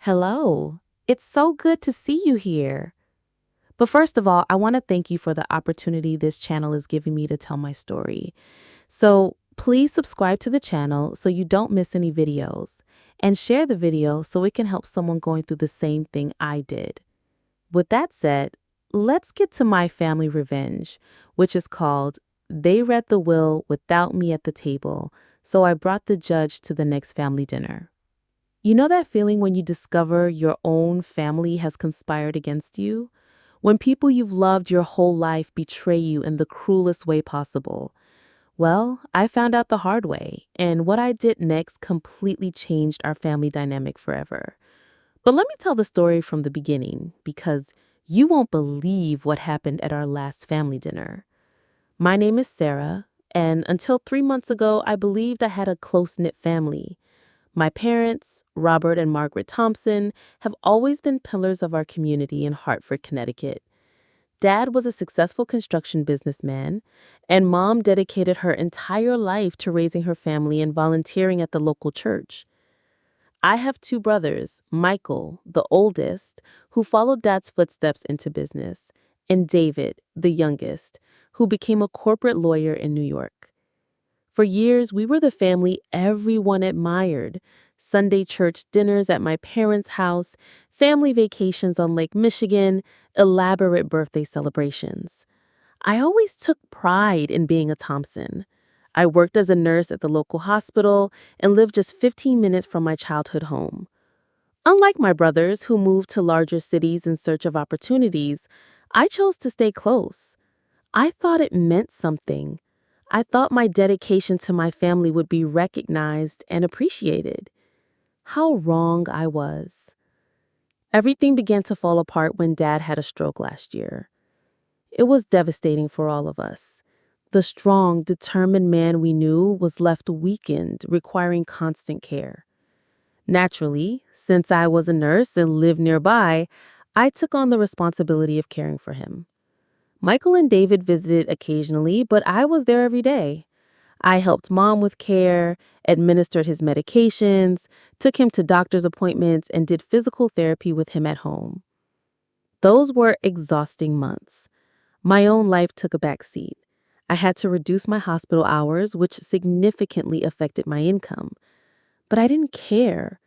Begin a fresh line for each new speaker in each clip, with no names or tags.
Hello. It's so good to see you here. But first of all, I want to thank you for the opportunity this channel is giving me to tell my story. So please subscribe to the channel so you don't miss any videos, and share the video so it can help someone going through the same thing I did. With that said, let's get to my family revenge, which is called They Read the Will Without Me at the Table, so I brought the judge to the next family dinner. You know that feeling when you discover your own family has conspired against you? When people you've loved your whole life betray you in the cruelest way possible? Well, I found out the hard way, and what I did next completely changed our family dynamic forever. But let me tell the story from the beginning, because you won't believe what happened at our last family dinner. My name is Sarah, and until 3 months ago, I believed I had a close-knit family. My parents, Robert and Margaret Thompson, have always been pillars of our community in Hartford, Connecticut. Dad was a successful construction businessman, and Mom dedicated her entire life to raising her family and volunteering at the local church. I have two brothers, Michael, the oldest, who followed Dad's footsteps into business, and David, the youngest, who became a corporate lawyer in New York. For years, we were the family everyone admired. Sunday church dinners at my parents' house, family vacations on Lake Michigan, elaborate birthday celebrations. I always took pride in being a Thompson. I worked as a nurse at the local hospital and lived just 15 minutes from my childhood home. Unlike my brothers who moved to larger cities in search of opportunities, I chose to stay close. I thought it meant something. I thought my dedication to my family would be recognized and appreciated. How wrong I was. Everything began to fall apart when Dad had a stroke last year. It was devastating for all of us. The strong, determined man we knew was left weakened, requiring constant care. Naturally, since I was a nurse and lived nearby, I took on the responsibility of caring for him. Michael and David visited occasionally, but I was there every day. I helped Mom with care, administered his medications, took him to doctor's appointments, and did physical therapy with him at home. Those were exhausting months. My own life took a back seat. I had to reduce my hospital hours, which significantly affected my income. But I didn't care.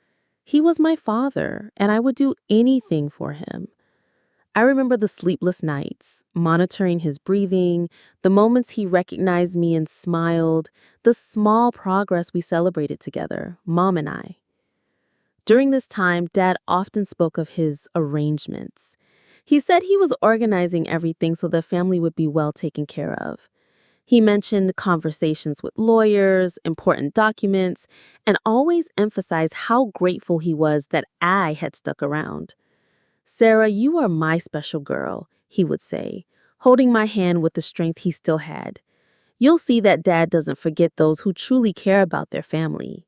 He was my father, and I would do anything for him. I remember the sleepless nights, monitoring his breathing, the moments he recognized me and smiled, the small progress we celebrated together, Mom and I. During this time, Dad often spoke of his arrangements. He said he was organizing everything so the family would be well taken care of. He mentioned conversations with lawyers, important documents, and always emphasized how grateful he was that I had stuck around. "Sarah, you are my special girl," he would say, holding my hand with the strength he still had. "You'll see that Dad doesn't forget those who truly care about their family."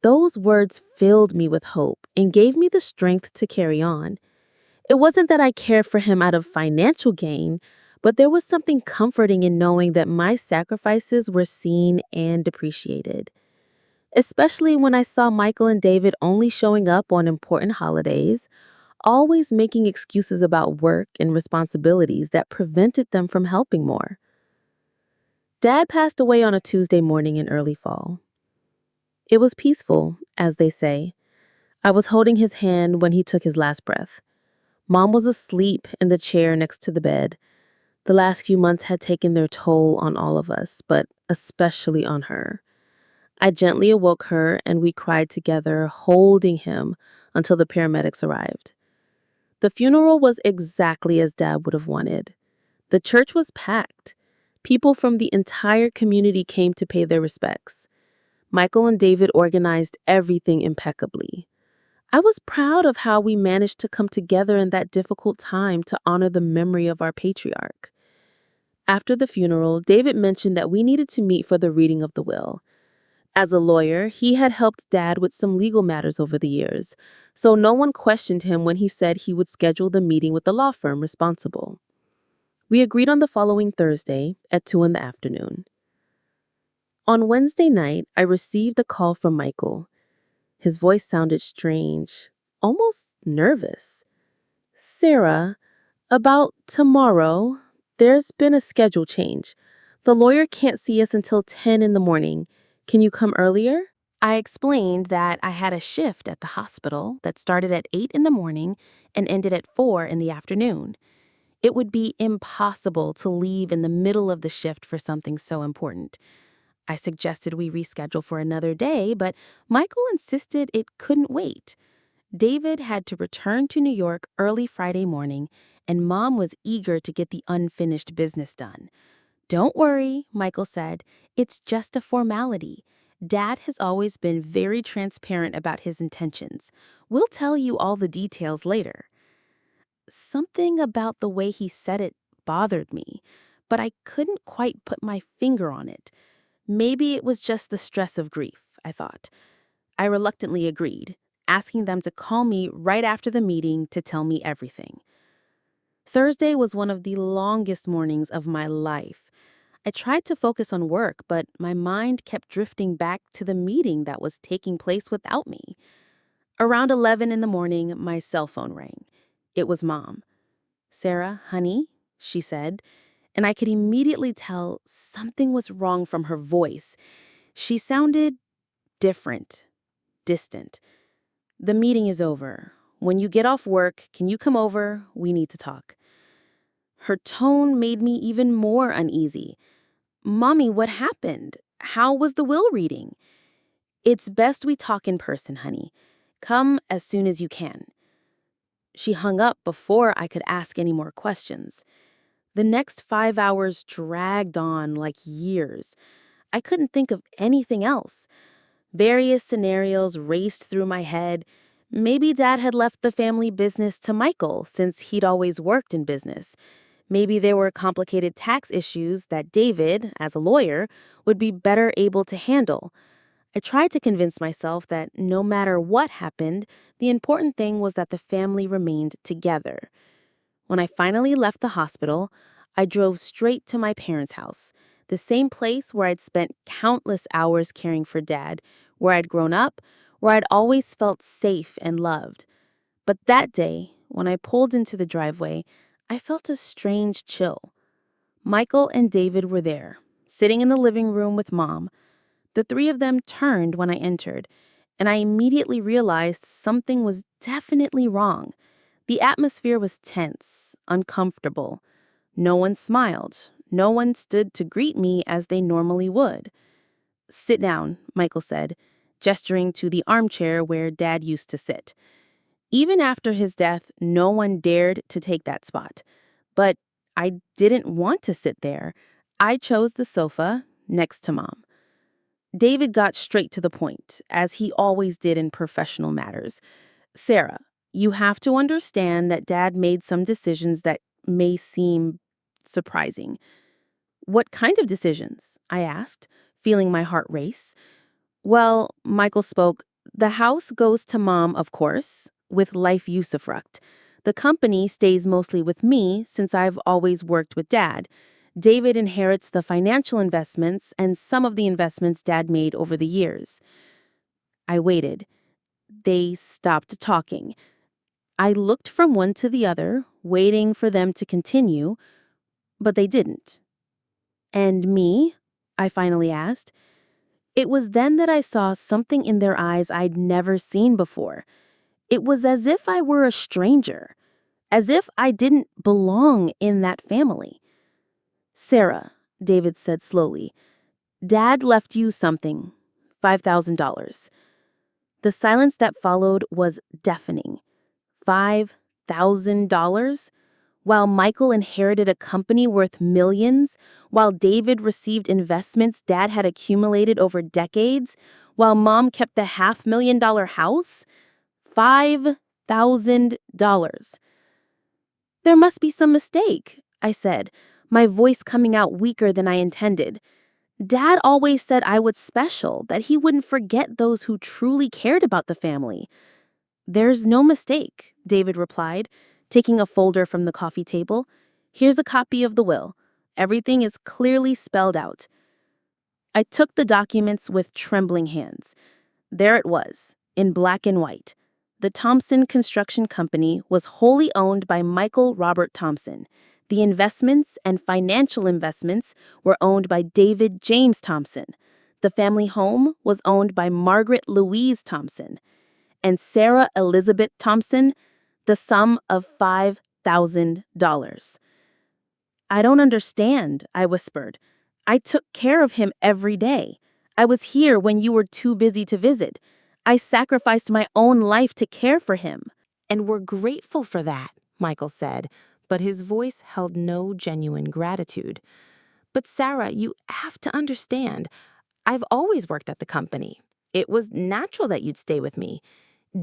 Those words filled me with hope and gave me the strength to carry on. It wasn't that I cared for him out of financial gain, but there was something comforting in knowing that my sacrifices were seen and appreciated. Especially when I saw Michael and David only showing up on important holidays, always making excuses about work and responsibilities that prevented them from helping more. Dad passed away on a Tuesday morning in early fall. It was peaceful, as they say. I was holding his hand when he took his last breath. Mom was asleep in the chair next to the bed. The last few months had taken their toll on all of us, but especially on her. I gently awoke her and we cried together, holding him until the paramedics arrived. The funeral was exactly as Dad would have wanted. The church was packed. People from the entire community came to pay their respects. Michael and David organized everything impeccably. I was proud of how we managed to come together in that difficult time to honor the memory of our patriarch. After the funeral, David mentioned that we needed to meet for the reading of the will. As a lawyer, he had helped Dad with some legal matters over the years, so no one questioned him when he said he would schedule the meeting with the law firm responsible. We agreed on the following Thursday at 2 in the afternoon. On Wednesday night, I received a call from Michael. His voice sounded strange, almost nervous. Sarah, about tomorrow, there's been a schedule change. The lawyer can't see us until 10 in the morning. Can you come earlier? I explained that I had a shift at the hospital that started at 8 in the morning and ended at 4 in the afternoon. It would be impossible to leave in the middle of the shift for something so important. I suggested we reschedule for another day, but Michael insisted it couldn't wait. David had to return to New York early Friday morning, and Mom was eager to get the unfinished business done. "Don't worry," Michael said. "It's just a formality. Dad has always been very transparent about his intentions. We'll tell you all the details later." Something about the way he said it bothered me, but I couldn't quite put my finger on it. Maybe it was just the stress of grief, I thought. I reluctantly agreed, asking them to call me right after the meeting to tell me everything. Thursday was one of the longest mornings of my life. I tried to focus on work, but my mind kept drifting back to the meeting that was taking place without me. Around 11 in the morning, my cell phone rang. It was Mom. "Sarah, honey," she said, and I could immediately tell something was wrong from her voice. She sounded different, distant. "The meeting is over. When you get off work, can you come over? We need to talk." Her tone made me even more uneasy. "Mommy, what happened? How was the will reading?" "It's best we talk in person, honey. Come as soon as you can." She hung up before I could ask any more questions. The next 5 hours dragged on like years. I couldn't think of anything else. Various scenarios raced through my head. Maybe Dad had left the family business to Michael since he'd always worked in business. Maybe there were complicated tax issues that David, as a lawyer, would be better able to handle. I tried to convince myself that no matter what happened, the important thing was that the family remained together. When I finally left the hospital, I drove straight to my parents' house, the same place where I'd spent countless hours caring for Dad, where I'd grown up, where I'd always felt safe and loved. But that day, when I pulled into the driveway, I felt a strange chill. Michael and David were there, sitting in the living room with Mom. The three of them turned when I entered, and I immediately realized something was definitely wrong. The atmosphere was tense, uncomfortable. No one smiled. No one stood to greet me as they normally would. "Sit down," Michael said, gesturing to the armchair where Dad used to sit. Even after his death, no one dared to take that spot. But I didn't want to sit there. I chose the sofa next to Mom. David got straight to the point, as he always did in professional matters. "Sarah, you have to understand that Dad made some decisions that may seem surprising." "What kind of decisions?" I asked, feeling my heart race. "Well," Michael spoke, "the house goes to Mom, of course, with Life Usufruct. The company stays mostly with me since I've always worked with Dad. David inherits the financial investments and some of the investments Dad made over the years." I waited. They stopped talking. I looked from one to the other, waiting for them to continue, but they didn't. "And me?" I finally asked. It was then that I saw something in their eyes I'd never seen before. It was as if I were a stranger, as if I didn't belong in that family. "Sarah," David said slowly, "Dad left you something, $5,000. The silence that followed was deafening. $5,000? While Michael inherited a company worth millions, while David received investments Dad had accumulated over decades, while Mom kept the $500,000 house? $5,000. "There must be some mistake," I said, my voice coming out weaker than I intended. "Dad always said I was special, that he wouldn't forget those who truly cared about the family." "There's no mistake," David replied, taking a folder from the coffee table. "Here's a copy of the will. Everything is clearly spelled out." I took the documents with trembling hands. There it was, in black and white. The Thompson Construction Company was wholly owned by Michael Robert Thompson. The investments and financial investments were owned by David James Thompson. The family home was owned by Margaret Louise Thompson. And Sarah Elizabeth Thompson, the sum of $5,000. I don't understand, I whispered. I took care of him every day. I was here when you were too busy to visit. I sacrificed my own life to care for him. And we're grateful for that, Michael said, but his voice held no genuine gratitude. But Sarah, you have to understand, I've always worked at the company. It was natural that you'd stay with me.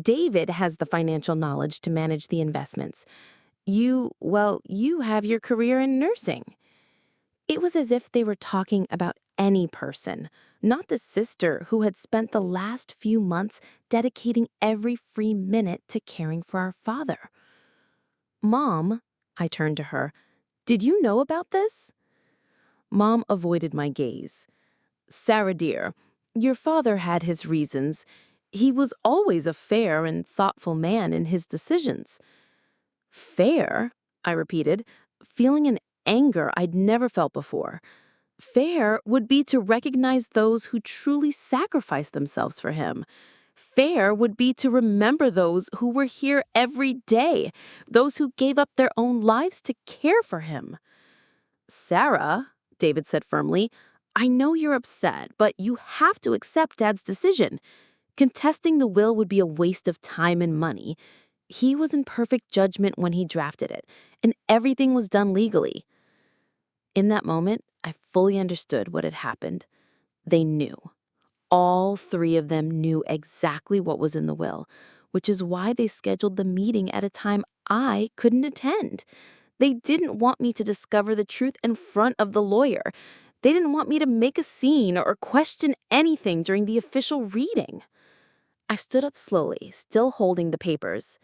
David has the financial knowledge to manage the investments. You have your career in nursing. It was as if they were talking about any person, not the sister who had spent the last few months dedicating every free minute to caring for our father. Mom, I turned to her, did you know about this? Mom avoided my gaze. Sarah dear, your father had his reasons. He was always a fair and thoughtful man in his decisions. Fair, I repeated, feeling an anger I'd never felt before. Fair would be to recognize those who truly sacrificed themselves for him. Fair would be to remember those who were here every day, those who gave up their own lives to care for him. Sarah, David said firmly, I know you're upset, but you have to accept Dad's decision. Contesting the will would be a waste of time and money. He was in perfect judgment when he drafted it, and everything was done legally. In that moment, I fully understood what had happened. They knew. All three of them knew exactly what was in the will, which is why they scheduled the meeting at a time I couldn't attend. They didn't want me to discover the truth in front of the lawyer. They didn't want me to make a scene or question anything during the official reading. I stood up slowly, still holding the papers.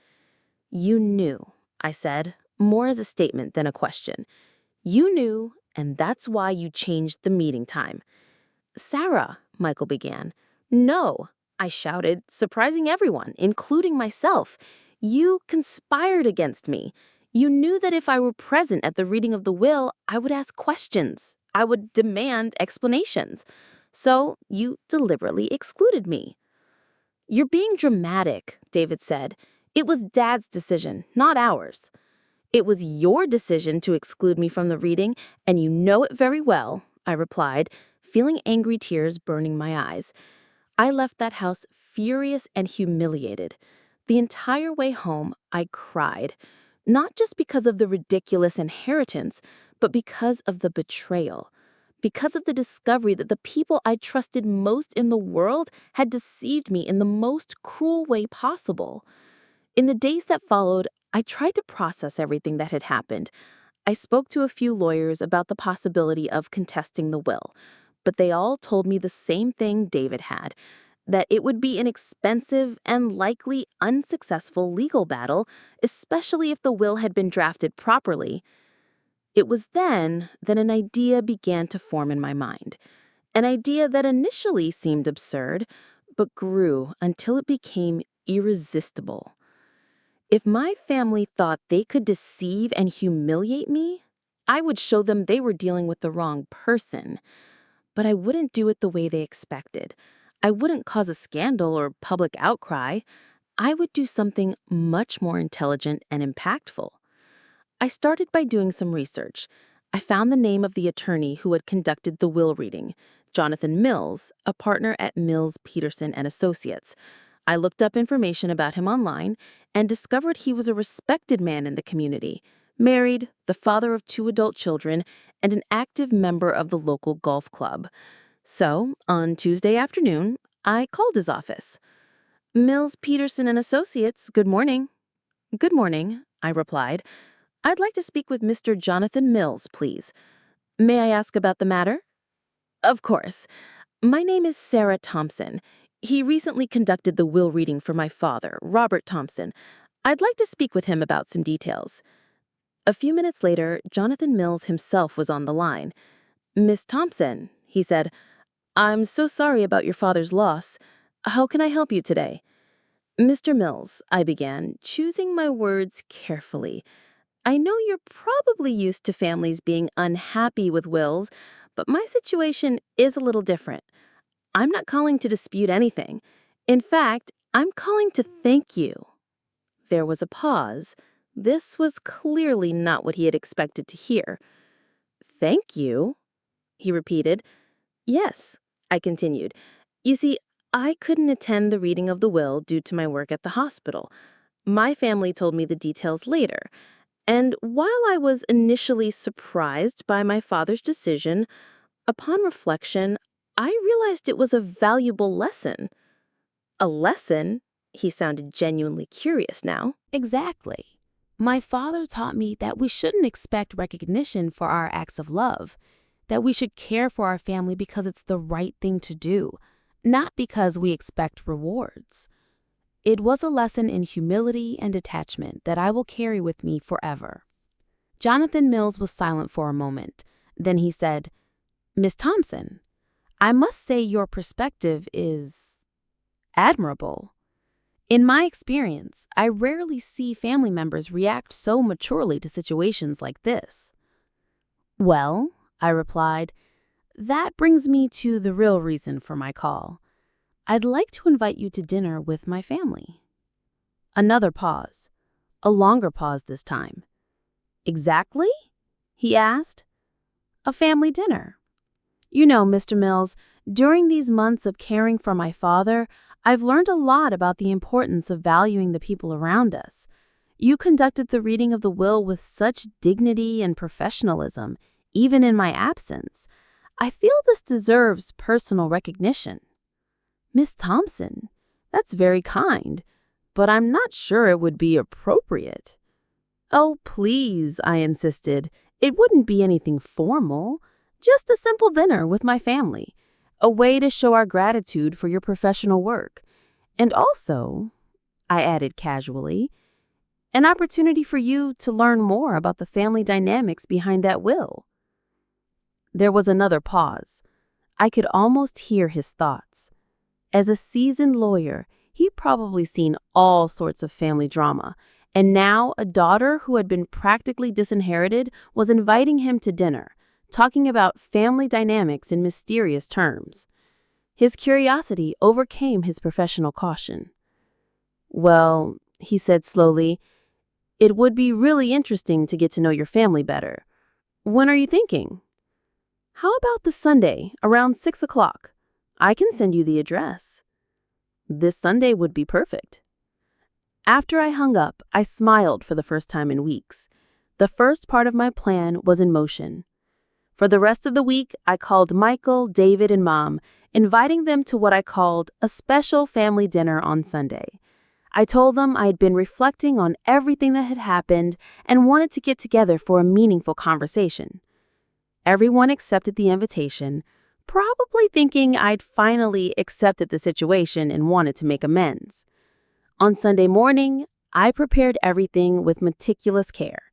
You knew, I said, more as a statement than a question. You knew, and that's why you changed the meeting time. Sarah, Michael began. No, I shouted, surprising everyone, including myself. You conspired against me. You knew that if I were present at the reading of the will, I would ask questions. I would demand explanations. So you deliberately excluded me. You're being dramatic, David said. It was Dad's decision, not ours. It was your decision to exclude me from the reading, and you know it very well, I replied, feeling angry tears burning my eyes. I left that house furious and humiliated. The entire way home, I cried, not just because of the ridiculous inheritance, but because of the betrayal. Because of the discovery that the people I trusted most in the world had deceived me in the most cruel way possible. In the days that followed, I tried to process everything that had happened. I spoke to a few lawyers about the possibility of contesting the will, but they all told me the same thing David had, that it would be an expensive and likely unsuccessful legal battle, especially if the will had been drafted properly. It was then that an idea began to form in my mind, an idea that initially seemed absurd, but grew until it became irresistible. If my family thought they could deceive and humiliate me, I would show them they were dealing with the wrong person. But I wouldn't do it the way they expected. I wouldn't cause a scandal or public outcry. I would do something much more intelligent and impactful. I started by doing some research. I found the name of the attorney who had conducted the will reading, Jonathan Mills, a partner at Mills, Peterson and Associates. I looked up information about him online and discovered he was a respected man in the community, married, the father of 2 adult children, and an active member of the local golf club. So, on Tuesday afternoon, I called his office. Mills, Peterson and Associates, good morning. Good morning, I replied. I'd like to speak with Mr. Jonathan Mills, please. May I ask about the matter? Of course. My name is Sarah Thompson. He recently conducted the will reading for my father, Robert Thompson. I'd like to speak with him about some details. A few minutes later, Jonathan Mills himself was on the line. Miss Thompson, he said, I'm so sorry about your father's loss. How can I help you today?
Mr. Mills, I began, choosing my words carefully. I know you're probably used to families being unhappy with wills, but my situation is a little different. I'm not calling to dispute anything. In fact, I'm calling to thank you. There was a pause. This was clearly not what he had expected to hear. Thank you, he repeated. Yes, I continued. You see, I couldn't attend the reading of the will due to my work at the hospital. My family told me the details later. And while I was initially surprised by my father's decision, upon reflection, I realized it was a valuable lesson. A lesson? He sounded genuinely curious now.
Exactly. My father taught me that we shouldn't expect recognition for our acts of love, that we should care for our family because it's the right thing to do, not because we expect rewards. It was a lesson in humility and detachment that I will carry with me forever. Jonathan Mills was silent for a moment. Then he said, Miss Thompson, I must say your perspective is admirable. In my experience, I rarely see family members react so maturely to situations like this. Well, I replied, that brings me to the real reason for my call. I'd like to invite you to dinner with my family. Another pause. A longer pause this time. Exactly? He asked. A family dinner. You know, Mr. Mills, during these months of caring for my father, I've learned a lot about the importance of valuing the people around us. You conducted the reading of the will with such dignity and professionalism, even in my absence. I feel this deserves personal recognition. Miss Thompson, that's very kind, but I'm not sure it would be appropriate. Oh, please, I insisted. It wouldn't be anything formal, just a simple dinner with my family, a way to show our gratitude for your professional work. And also, I added casually, an opportunity for you to learn more about the family dynamics behind that will. There was another pause. I could almost hear his thoughts. As a seasoned lawyer, he'd probably seen all sorts of family drama, and now a daughter who had been practically disinherited was inviting him to dinner, talking about family dynamics in mysterious terms. His curiosity overcame his professional caution. Well, he said slowly, it would be really interesting to get to know your family better. When are you thinking? How about this Sunday, around 6 o'clock? I can send you the address. This Sunday would be perfect. After I hung up, I smiled for the first time in weeks. The first part of my plan was in motion. For the rest of the week, I called Michael, David, and Mom, inviting them to what I called a special family dinner on Sunday. I told them I had been reflecting on everything that had happened and wanted to get together for a meaningful conversation. Everyone accepted the invitation, probably thinking I'd finally accepted the situation and wanted to make amends. On Sunday morning, I prepared everything with meticulous care.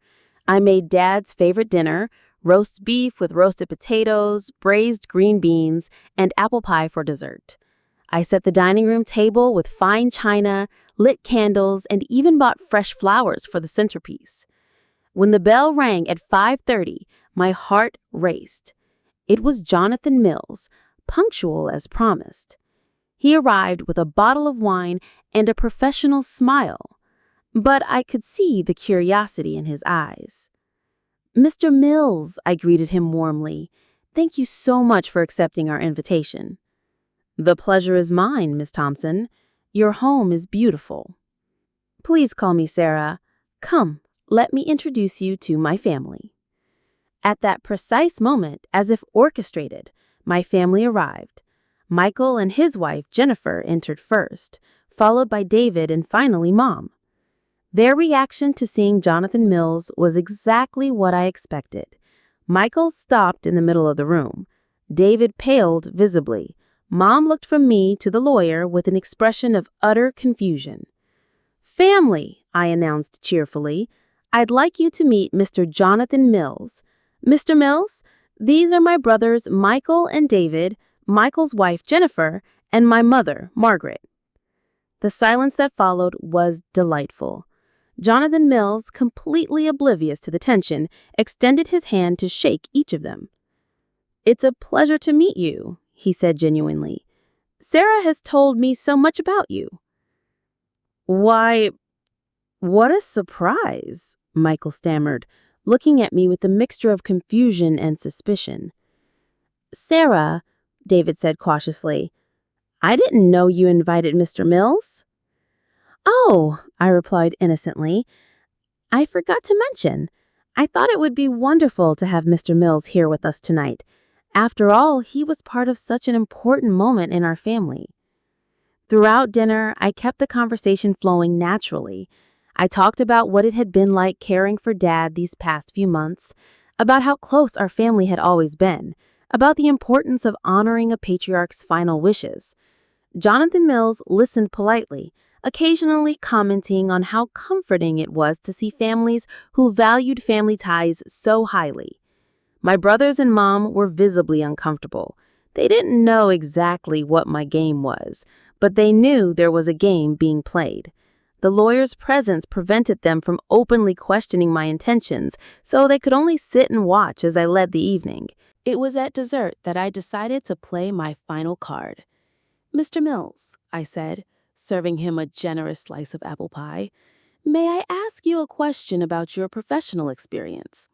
I made Dad's favorite dinner, roast beef with roasted potatoes, braised green beans, and apple pie for dessert. I set the dining room table with fine china, lit candles, and even bought fresh flowers for the centerpiece. When the bell rang at 5:30, my heart raced. It was Jonathan Mills, punctual as promised. He arrived with a bottle of wine and a professional smile, but I could see the curiosity in his eyes. Mr. Mills, I greeted him warmly. Thank you so much for accepting our invitation. The pleasure is mine, Miss Thompson. Your home is beautiful. Please call me Sarah. Come, let me introduce you to my family. At that precise moment, as if orchestrated, my family arrived. Michael and his wife, Jennifer, entered first, followed by David and finally Mom. Their reaction to seeing Jonathan Mills was exactly what I expected. Michael stopped in the middle of the room. David paled visibly. Mom looked from me to the lawyer with an expression of utter confusion. Family, I announced cheerfully. I'd like you to meet Mr. Jonathan Mills. Mr. Mills, these are my brothers Michael and David, Michael's wife Jennifer, and my mother, Margaret.
The silence that followed was delightful. Jonathan Mills, completely oblivious to the tension, extended his hand to shake each of them. "It's a pleasure to meet you," he said genuinely. "Sarah has told me so much about you." "Why, what a surprise," Michael stammered, looking at me with a mixture of confusion and suspicion. "Sarah," David said cautiously, "I didn't know you invited Mr. Mills." "Oh," I replied innocently, "I forgot to mention. I thought it would be wonderful to have Mr. Mills here with us tonight. After all, he was part of such an important moment in our family." Throughout dinner, I kept the conversation flowing naturally. I talked about what it had been like caring for Dad these past few months, about how close our family had always been, about the importance of honoring a patriarch's final wishes. Jonathan Mills listened politely, occasionally commenting on how comforting it was to see families who valued family ties so highly. My brothers and Mom were visibly uncomfortable. They didn't know exactly what my game was, but they knew there was a game being played. The lawyer's presence prevented them from openly questioning my intentions, so they could only sit and watch as I led the evening. It was at dessert that I decided to play my final card. "Mr. Mills," I said, serving him a generous slice of apple pie, "may I ask you a question about your professional experience?"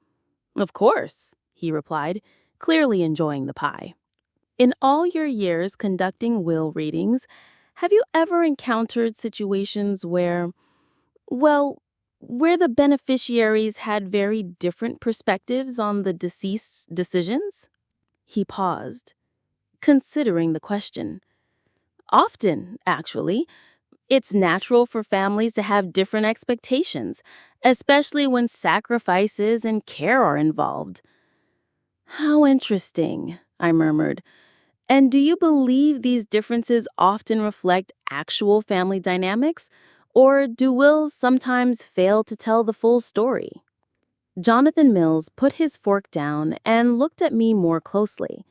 "Of course," he replied, clearly enjoying the pie. "In all your years conducting will readings, have you ever encountered situations where the beneficiaries had very different perspectives on the deceased's decisions?" He paused, considering the question. "Often, actually. It's natural for families to have different expectations, especially when sacrifices and care are involved." "How interesting," I murmured. "And do you believe these differences often reflect actual family dynamics, or do wills sometimes fail to tell the full story?" Jonathan Mills put his fork down and looked at me more closely.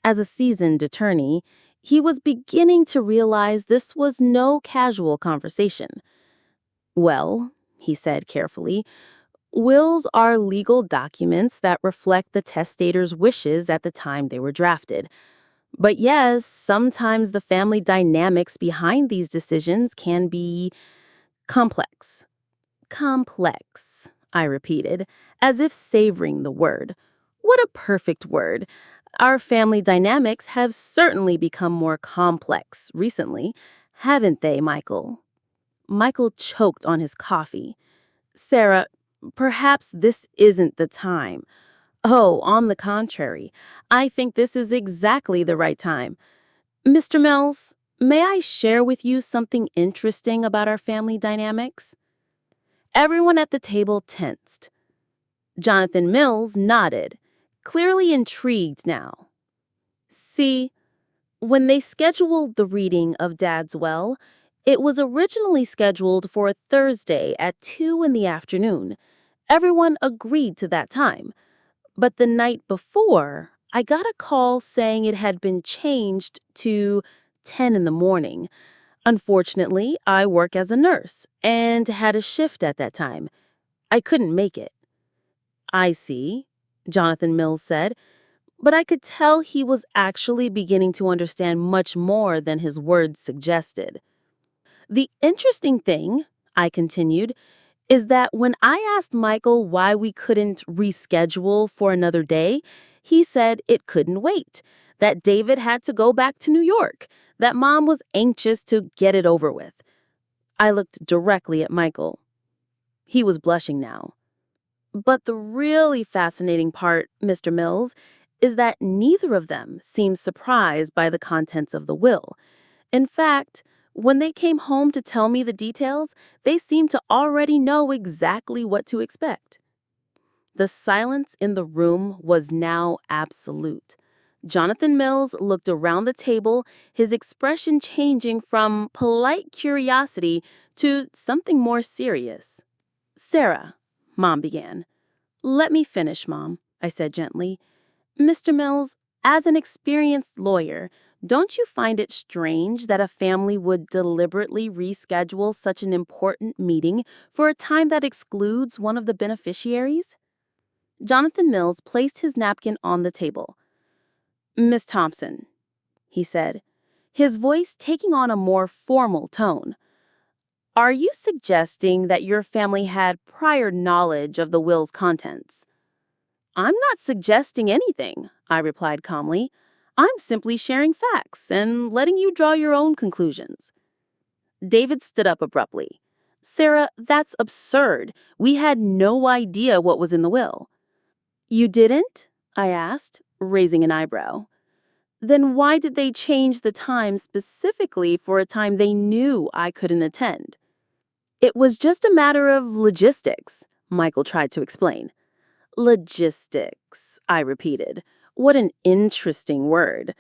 As a seasoned attorney, he was beginning to realize this was no casual conversation. "Well," he said carefully, "wills are legal documents that reflect the testator's wishes at the time they were drafted. But yes, sometimes the family dynamics behind these decisions can be complex." "Complex," I repeated, as if savoring the word. What a perfect word. Our family dynamics have certainly become more complex recently, haven't they, Michael? Michael choked on his coffee. "Sarah, perhaps this isn't the time." "Oh, on the contrary, I think this is exactly the right time. Mr. Mills, may I share with you something interesting about our family dynamics?" Everyone at the table tensed. Jonathan Mills nodded, clearly intrigued now. "See, when they scheduled the reading of Dad's will, it was originally scheduled for a Thursday at 2 in the afternoon. Everyone agreed to that time. But the night before, I got a call saying it had been changed to 10 in the morning. Unfortunately, I work as a nurse and had a shift at that time. I couldn't make it." "I see," Jonathan Mills said, but I could tell he was actually beginning to understand much more than his words suggested. "The interesting thing," I continued, "is that when I asked Michael why we couldn't reschedule for another day, he said it couldn't wait, that David had to go back to New York, that Mom was anxious to get it over with." I looked directly at Michael. He was blushing now. "But the really fascinating part, Mr. Mills, is that neither of them seemed surprised by the contents of the will. In fact, when they came home to tell me the details, they seemed to already know exactly what to expect." The silence in the room was now absolute. Jonathan Mills looked around the table, his expression changing from polite curiosity to something more serious. "Sarah," Mom began. "Let me finish, Mom," I said gently. "Mr. Mills, as an experienced lawyer, Don't you find it strange that a family would deliberately reschedule such an important meeting for a time that excludes one of the beneficiaries? Jonathan Mills placed his napkin on the table. Miss Thompson, he said, his voice taking on a more formal tone. Are you suggesting that your family had prior knowledge of the will's contents? I'm not suggesting anything, I replied calmly. I'm simply sharing facts and letting you draw your own conclusions. David stood up abruptly. Sarah, that's absurd. We had no idea what was in the will. You didn't? I asked, raising an eyebrow. Then why did they change the time specifically for a time they knew I couldn't attend? It was just a matter of logistics, Michael tried to explain. Logistics, I repeated. What an interesting word.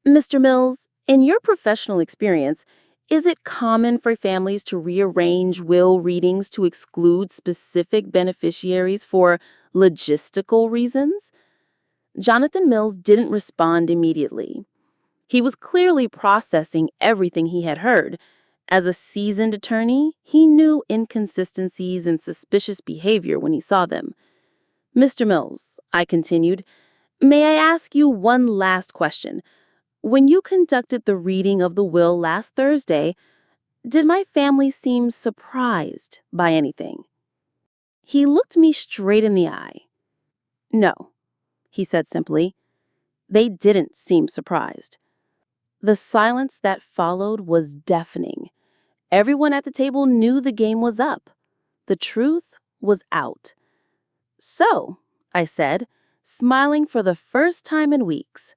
Mr. Mills, in your professional experience, is it common for families to rearrange will readings to exclude specific beneficiaries for logistical reasons? Jonathan Mills didn't respond immediately. He was clearly processing everything he had heard. As a seasoned attorney, he knew inconsistencies and suspicious behavior when he saw them. Mr. Mills, I continued, may I ask you one last question? When you conducted the reading of the will last Thursday, did my family seem surprised by anything? He looked me straight in the eye. No, he said simply. They didn't seem surprised. The silence that followed was deafening. Everyone at the table knew the game was up. The truth was out. So, I said, smiling for the first time in weeks,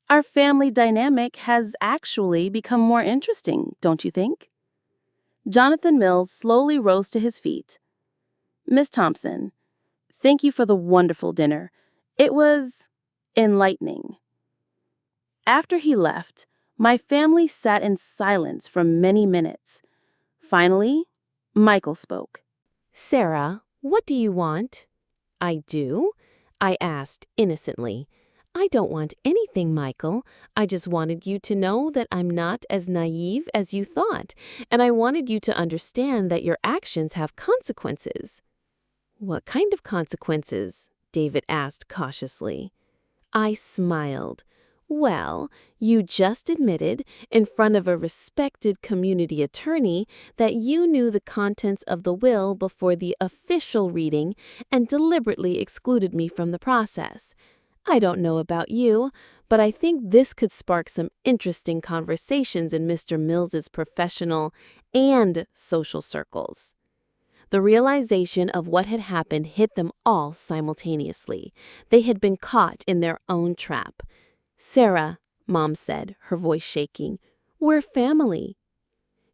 our family dynamic has actually become more interesting, don't you think? Jonathan Mills slowly rose to his feet. Miss Thompson, thank you for the wonderful dinner. It was enlightening. After he left, my family sat in silence for many minutes. Finally, Michael spoke.
Sarah, what do you want? I do? I asked innocently. I don't want anything, Michael. I just wanted you to know that I'm not as naive as you thought, and I wanted you to understand that your actions have consequences. What kind of consequences? David asked cautiously. I smiled. Well, you just admitted, in front of a respected community attorney, that you knew the contents of the will before the official reading and deliberately excluded me from the process. I don't know about you, but I think this could spark some interesting conversations in Mr. Mills's professional and social circles. The realization of what had happened hit them all simultaneously. They had been caught in their own trap. Sarah, Mom said, her voice shaking, we're family.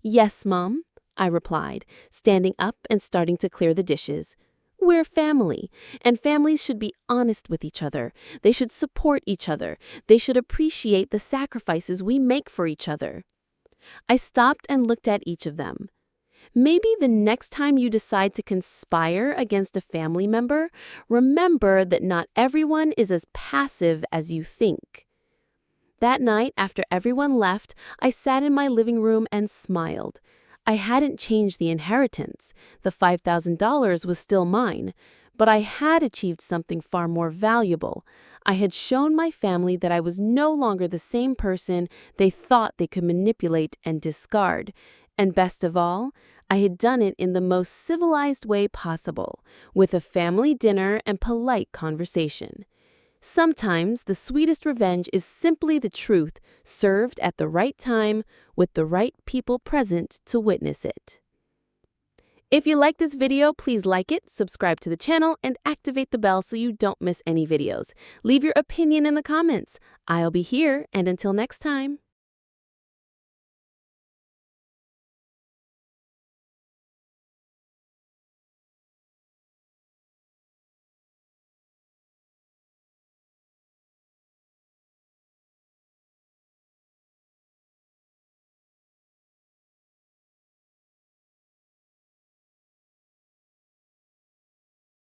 Yes, Mom, I replied, standing up and starting to clear the dishes. We're family, and families should be honest with each other. They should support each other. They should appreciate the sacrifices we make for each other. I stopped and looked at each of them. Maybe the next time you decide to conspire against a family member, remember that not everyone is as passive as you think. That night, after everyone left, I sat in my living room and smiled. I hadn't changed the inheritance. The $5,000 was still mine. But I had achieved something far more valuable. I had shown my family that I was no longer the same person they thought they could manipulate and discard. And best of all, I had done it in the most civilized way possible, with a family dinner and polite conversation. Sometimes the sweetest revenge is simply the truth served at the right time with the right people present to witness it. If you like this video, please like it, subscribe to the channel, and activate the bell so you don't miss any videos. Leave your opinion in the comments. I'll be here, and until next time.